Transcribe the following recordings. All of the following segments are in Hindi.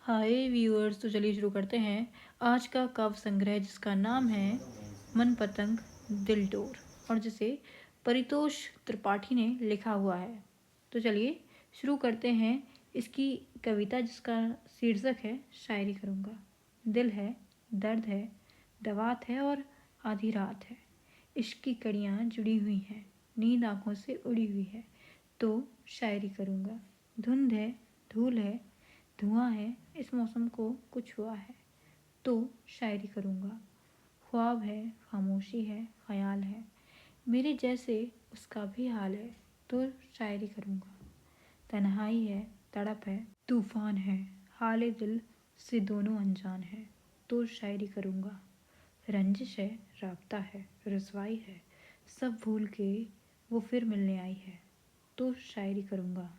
हाय व्यूअर्स, तो चलिए शुरू करते हैं आज का काव्य संग्रह जिसका नाम है मन पतंग दिल डोर और जिसे परितोष त्रिपाठी ने लिखा हुआ है। तो चलिए शुरू करते हैं इसकी कविता जिसका शीर्षक है शायरी करूँगा। दिल है, दर्द है, दवात है और आधी रात है। इश्क की कड़ियाँ जुड़ी हुई हैं, नींद आँखों से उड़ी हुई है। तो शायरी करूँगा। धुंध है, धूल है, धुआं है, इस मौसम को कुछ हुआ है। तो शायरी करूँगा। ख्वाब है, खामोशी है, ख्याल है, मेरे जैसे उसका भी हाल है। तो शायरी करूँगा। तन्हाई है, तड़प है, तूफान है, हाले दिल से दोनों अनजान है। तो शायरी करूँगा। रंजिश है, राब्ता है, रुसवाई है, सब भूल के वो फिर मिलने आई है। तो शायरी करूँगा।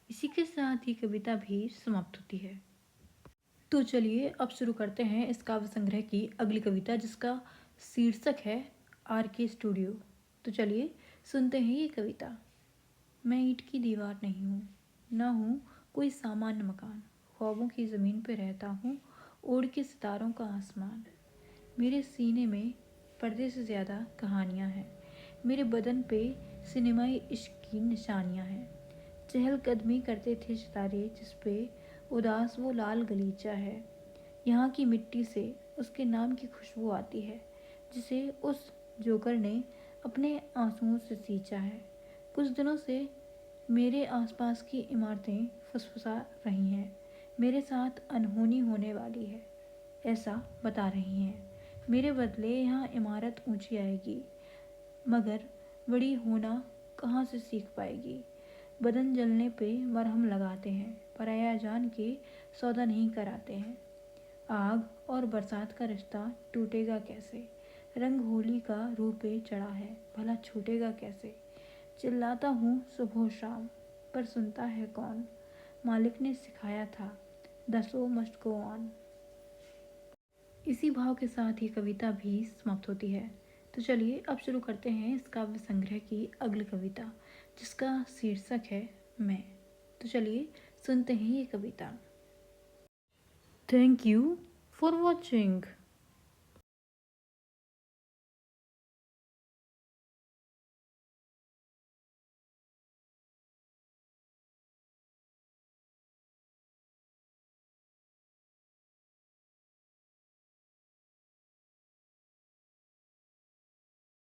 इसी के साथ ही कविता भी समाप्त होती है। तो चलिए अब शुरू करते हैं इस काव्य संग्रह की अगली कविता जिसका शीर्षक है आर के स्टूडियो। तो चलिए सुनते हैं ये कविता। मैं ईंट की दीवार नहीं हूँ, ना हूँ कोई सामान्य मकान। ख्वाबों की ज़मीन पे रहता हूँ, ओढ़ के सितारों का आसमान। मेरे सीने में पर्दे से ज़्यादा कहानियाँ हैं, मेरे बदन पे सिनेमाई इश्क की निशानियाँ हैं। चहलकदमी करते थे सितारे जिस पे उदास वो लाल गलीचा है। यहाँ की मिट्टी से उसके नाम की खुशबू आती है जिसे उस जोकर ने अपने आंसुओं से सींचा है। कुछ दिनों से मेरे आसपास की इमारतें फुसफुसा रही हैं, मेरे साथ अनहोनी होने वाली है ऐसा बता रही हैं। मेरे बदले यहाँ इमारत ऊंची आएगी, मगर बड़ी होना कहाँ से सीख पाएगी। बदन जलने पे मरहम लगाते हैं, पराया जान के सौदा नहीं कराते हैं। आग और बरसात का रिश्ता टूटेगा कैसे। रंग होली का रूह पे चढ़ा है, भला छूटेगा कैसे। चिल्लाता हूँ सुबह शाम, पर सुनता है कौन। मालिक ने सिखाया था, the show must go on. इसी भाव के साथ ही कविता भी समाप्त होती है। तो चलिए अब शुरू करते हैं इस काव्य संग्रह की अगली कविता जिसका शीर्षक है मैं। तो चलिए सुनते हैं ये कविता। Thank you for watching.